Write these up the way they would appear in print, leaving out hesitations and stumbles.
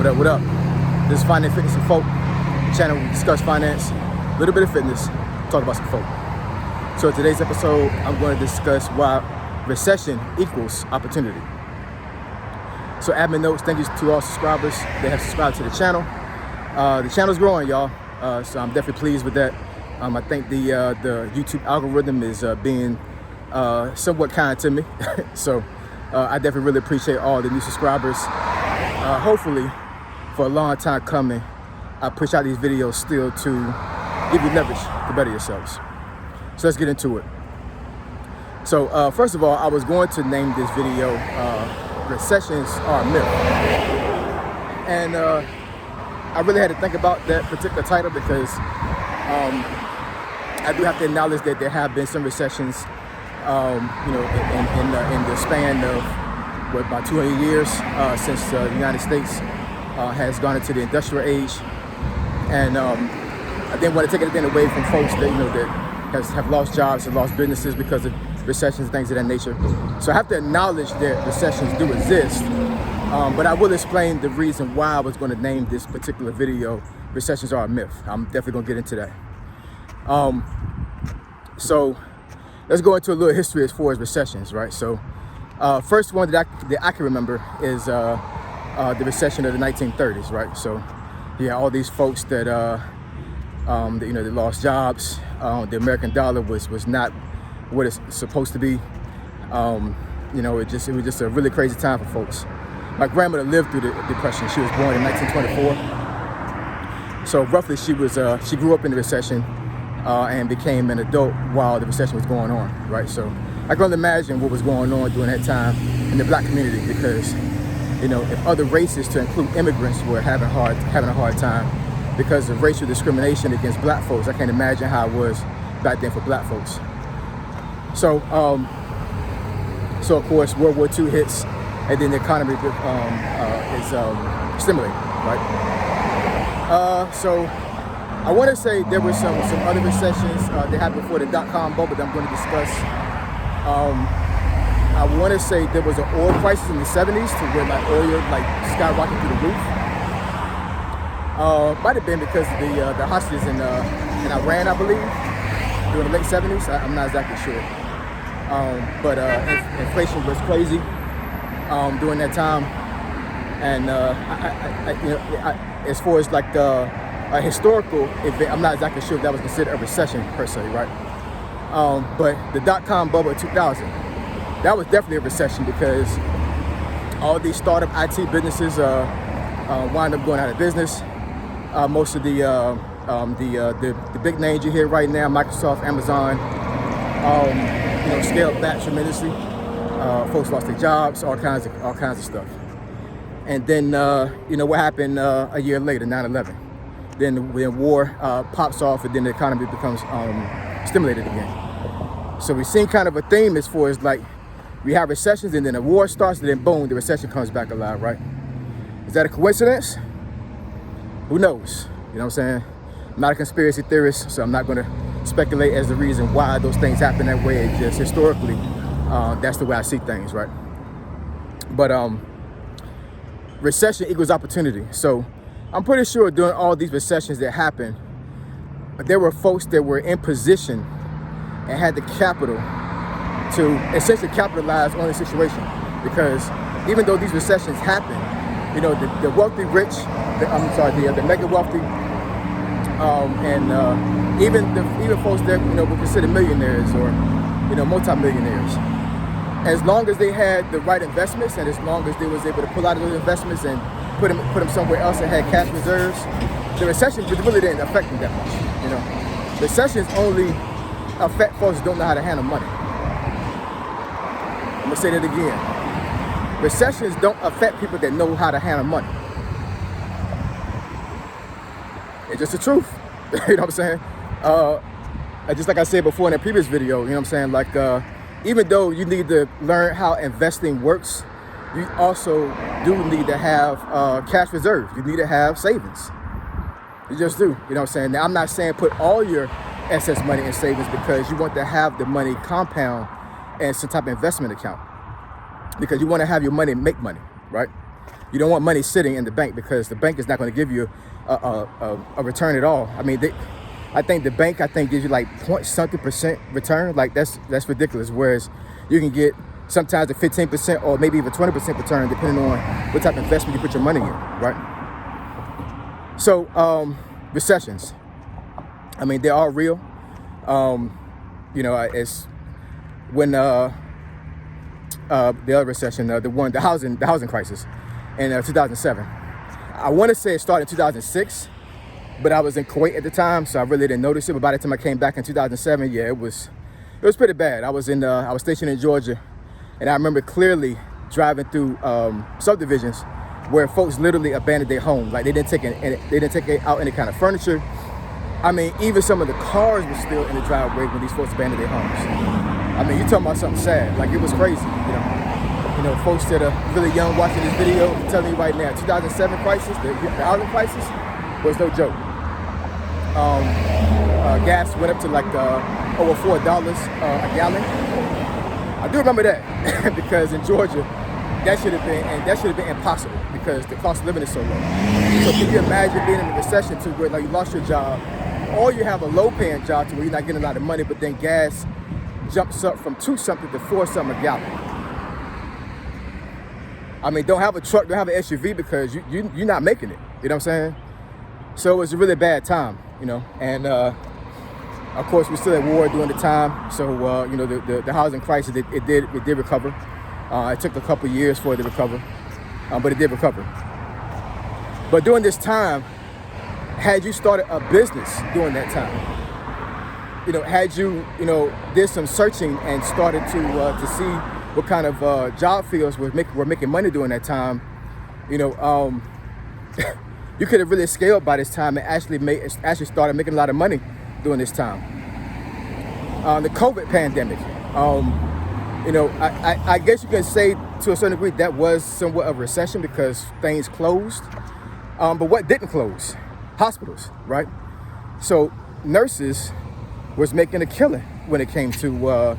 What up, what up? This is Finance, Fitness, and Folk. The channel we discuss finance, a little bit of fitness, talk about some folk. So in today's episode, I'm going to discuss why recession equals opportunity. So admin notes, thank you to all subscribers that have subscribed to the channel. The channel's growing, y'all, so I'm definitely pleased with that. I think the YouTube algorithm is being somewhat kind to me. So I definitely really appreciate all the new subscribers. Hopefully, for a long time coming, I push out these videos still to give you leverage to better yourselves. So let's get into it. So first of all, I was going to name this video Recessions Are a Myth. And I really had to think about that particular title because I do have to acknowledge that there have been some recessions, in the span of about 200 years since the United States has gone into the industrial age, and I didn't want to take anything away from folks that that have lost jobs and lost businesses because of recessions and things of that nature. So I have to acknowledge that recessions do exist, but I will explain the reason why I was going to name this particular video "Recessions Are a Myth." I'm definitely going to get into that. So let's go into a little history as far as recessions, right? So first one that I can remember is the recession of the 1930s, right? So yeah, all these folks that they lost jobs. The American dollar was not what it's supposed to be. It was just a really crazy time for folks. My grandmother lived through the Depression. She was born in 1924. So roughly, she grew up in the recession and became an adult while the recession was going on, right? So I can only imagine what was going on during that time in the black community, because if other races, to include immigrants, were having a hard time because of racial discrimination against black folks, I can't imagine how it was back then for black folks. So of course World War II hits, and then the economy is stimulated, right? So I want to say there were some other recessions that happened before the dot-com bubble that I'm going to discuss. I want to say there was an oil crisis in the 70s to where oil skyrocketed through the roof. Might have been because of the hostages in Iran, I believe, during the late 70s. I'm not exactly sure. But inflation was crazy during that time. And as far as a historical event, I'm not exactly sure if that was considered a recession per se, right? But the dot-com bubble of 2000, that was definitely a recession because all these startup IT businesses wind up going out of business. Most of the big names you hear right now, Microsoft, Amazon, scaled back tremendously. Folks lost their jobs, all kinds of stuff. And then what happened a year later, 9/11. Then when war pops off, and then the economy becomes stimulated again. So we've seen kind of a theme as far as we have recessions, and then the war starts, and then boom, the recession comes back alive, right? Is that a coincidence? Who knows? You know what I'm saying? I'm not a conspiracy theorist, so I'm not going to speculate as the reason why those things happen that way. It's just historically, that's the way I see things, right? But recession equals opportunity. So I'm pretty sure during all these recessions that happened, there were folks that were in position and had the capital to essentially capitalize on the situation. Because even though these recessions happen, the wealthy rich, the mega wealthy, and even folks that we consider millionaires or multimillionaires, as long as they had the right investments, and as long as they was able to pull out of those investments and put them somewhere else and had cash reserves, the recession really didn't affect them that much. Recessions only affect folks who don't know how to handle money. I'm gonna say that again. Recessions don't affect people that know how to handle money. It's just the truth. You know what I'm saying? Just like I said before in a previous video, you know what I'm saying? Even though you need to learn how investing works, you also do need to have cash reserves. You need to have savings. You just do. You know what I'm saying? Now, I'm not saying put all your excess money in savings, because you want to have the money compound in some type of investment account, because you want to have your money make money, right? You don't want money sitting in the bank because the bank is not going to give you a return at all. I mean, I think the bank gives you like point something percent return. Like that's ridiculous. Whereas you can get sometimes a 15% or maybe even 20% return depending on what type of investment you put your money in, right? So recessions, I mean, they are real. You know, it's when the other recession, the housing crisis in 2007. I want to say it started in 2006, but I was in Kuwait at the time, so I really didn't notice it. But by the time I came back in 2007, yeah, it was pretty bad. I was stationed in Georgia, and I remember clearly driving through subdivisions where folks literally abandoned their homes. Like they didn't take out any kind of furniture. I mean, even some of the cars were still in the driveway when these folks abandoned their homes. I mean, you're talking about something sad. Like, it was crazy, you know. You know, folks that are really young watching this video, I'm telling you right now, 2007 crisis, the housing crisis, was no joke. Gas went up to like over $4 a gallon. I do remember that because in Georgia, that should have been impossible because the cost of living is so low. So can you imagine being in a recession to where like you lost your job, or you have a low-paying job to where you're not getting a lot of money, but then gas jumps up from 2 something to 4 something a gallon. I mean, don't have a truck, don't have an SUV because you're not making it. You know what I'm saying? So it was a really bad time, you know. And of course, we're still at war during the time. So you know, the housing crisis, it did recover. It took a couple of years for it to recover, but it did recover. But during this time, had you started a business during that time, you know, had you did some searching and started to see what kind of job fields were making money during that time, you know, you could have really scaled by this time and actually started making a lot of money during this time. The COVID pandemic, you know, I guess you can say to a certain degree that was somewhat of a recession because things closed. But what didn't close? Hospitals, right? So nurses was making a killing when it came to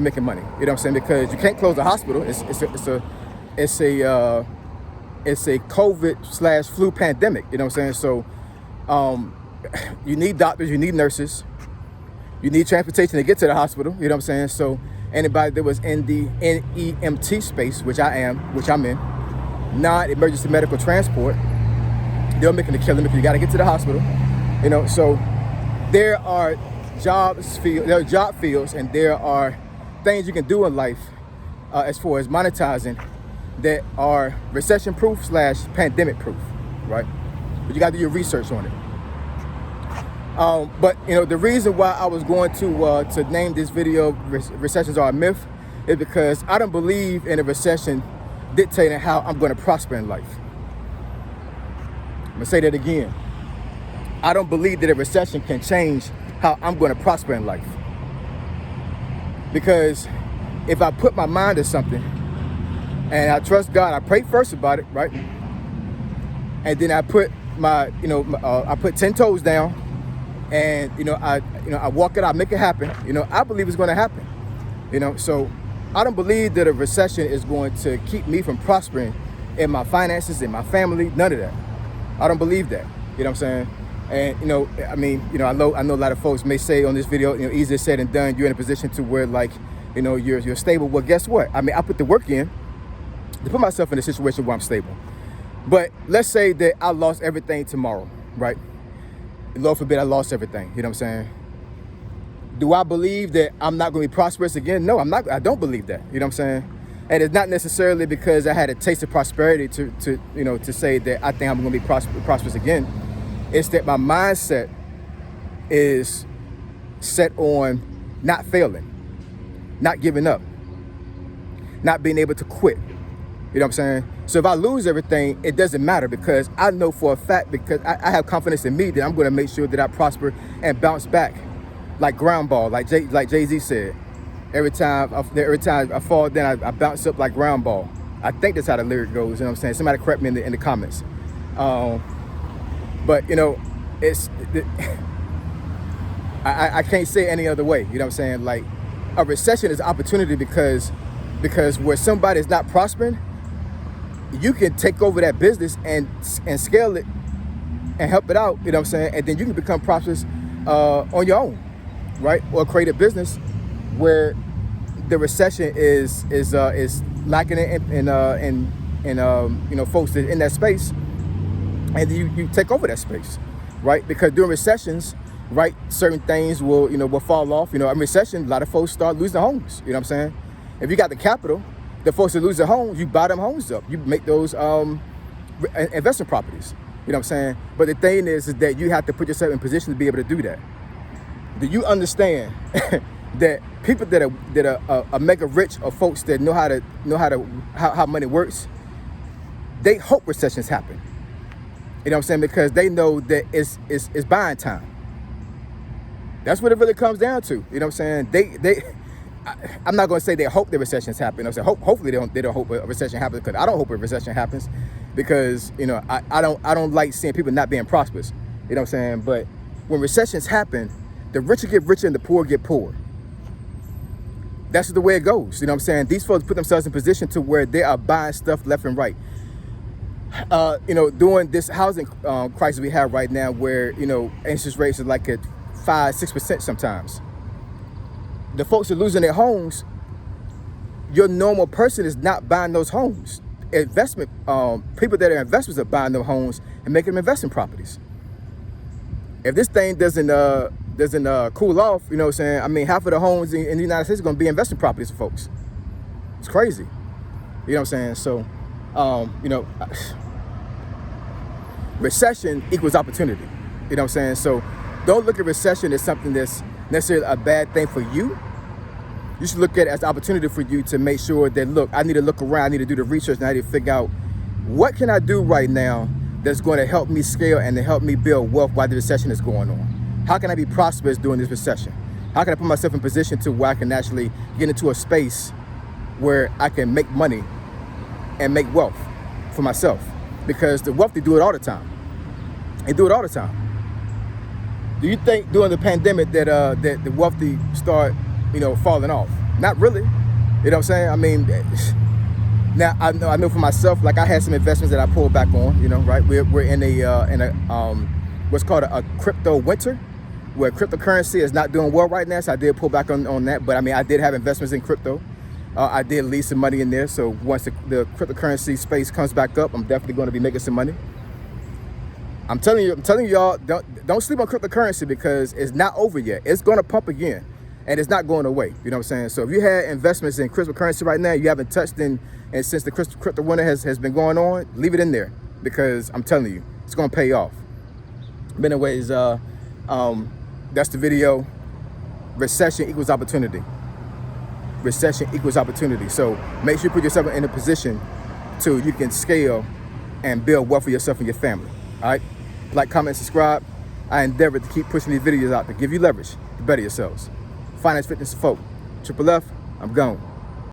making money. You know what I'm saying? Because you can't close a hospital. It's a COVID/flu pandemic. You know what I'm saying? So you need doctors, you need nurses, you need transportation to get to the hospital. You know what I'm saying? So anybody that was in the NEMT space, which I'm in, non-emergency medical transport, they're making a killing because you got to get to the hospital. You know, so there are job fields, and there are things you can do in life as far as monetizing that are recession-proof / pandemic-proof, right? But you got to do your research on it. But you know, the reason why I was going to name this video "Recessions Are a Myth" is because I don't believe in a recession dictating how I'm going to prosper in life. I'm gonna say that again. I don't believe that a recession can change how I'm going to prosper in life. Because if I put my mind to something and I trust God, I pray first about it, right? And then I put I put 10 toes down, and I walk it out, make it happen. You know, I believe it's going to happen. You know, so I don't believe that a recession is going to keep me from prospering in my finances, in my family, none of that. I don't believe that. You know what I'm saying? And, you know, I mean, you know, I know a lot of folks may say on this video, you know, easier said than done. You're in a position to where, like, you know, you're stable. Well, guess what? I mean, I put the work in to put myself in a situation where I'm stable. But let's say that I lost everything tomorrow, right? Lord forbid I lost everything. You know what I'm saying? Do I believe that I'm not going to be prosperous again? No, I'm not. I don't believe that. You know what I'm saying? And it's not necessarily because I had a taste of prosperity to say that I think I'm going to be prosperous again. It's that my mindset is set on not failing, not giving up, not being able to quit. You know what I'm saying? So if I lose everything, it doesn't matter because I know for a fact, because I have confidence in me that I'm going to make sure that I prosper and bounce back like ground ball, like Jay-Z said. Every time I fall down, I bounce up like ground ball. I think that's how the lyric goes. You know what I'm saying? Somebody correct me in the comments. But you know, I can't say it any other way. You know what I'm saying? Like, a recession is an opportunity because where somebody is not prospering, you can take over that business and scale it and help it out, you know what I'm saying? And then you can become prosperous on your own, right? Or create a business where the recession is lacking it and you know, folks that in that space, and you take over that space, right? Because during recessions, right, certain things will, you know, will fall off. You know, in recession, a lot of folks start losing homes. You know what I'm saying? If you got the capital, the folks that lose their homes, you buy them homes up. You make those investment properties. You know what I'm saying? But the thing is that you have to put yourself in position to be able to do that. Do you understand that people that are mega rich, or folks that know how money works, they hope recessions happen. You know what I'm saying? Because they know that it's buying time. That's what it really comes down to. You know what I'm saying? I'm not going to say they hope the recessions happen. You know what I'm saying? Hopefully they don't hope a recession happens, because I don't hope a recession happens, because, you know, I don't like seeing people not being prosperous. You know what I'm saying? But when recessions happen, the richer get richer and the poor get poor. That's the way it goes. You know what I'm saying? These folks put themselves in position to where they are buying stuff left and right. You know, during this housing crisis we have right now, where, you know, interest rates are like at 5-6% sometimes. The folks are losing their homes. Your normal person is not buying those homes. Investment people that are investors are buying those homes and making them investment properties. If this thing doesn't cool off, you know what I'm saying? I mean, half of the homes in the United States are going to be investment properties for folks. It's crazy. You know what I'm saying? So, you know, recession equals opportunity. You know what I'm saying? So don't look at recession as something that's necessarily a bad thing for you. You should look at it as an opportunity for you to make sure that, look, I need to look around, I need to do the research, and I need to figure out what can I do right now that's going to help me scale and to help me build wealth while the recession is going on. How can I be prosperous during this recession? How can I put myself in position to where I can actually get into a space where I can make money and make wealth for myself? Because the wealthy do it all the time. They do it all the time. Do you think during the pandemic that that the wealthy start, you know, falling off? Not really. You know what I'm saying? I mean, now I know for myself, like I had some investments that I pulled back on, you know, right? We're in a what's called a crypto winter, where cryptocurrency is not doing well right now. So I did pull back on that. But I mean, I did have investments in crypto. I did leave some money in there. So once the cryptocurrency space comes back up, I'm definitely going to be making some money. I'm telling y'all, don't sleep on cryptocurrency, because it's not over yet. It's going to pump again, and it's not going away. You know what I'm saying? So if you had investments in cryptocurrency right now, you haven't touched in, and since the crypto winter has been going on, leave it in there, because I'm telling you, it's going to pay off. But anyways, that's the video. Recession equals opportunity. Recession equals opportunity. So make sure you put yourself in a position to you can scale and build wealth for yourself and your family. All right? Like, comment, subscribe. I endeavor to keep pushing these videos out to give you leverage to better yourselves. Finance, fitness, folk. Triple F, I'm gone.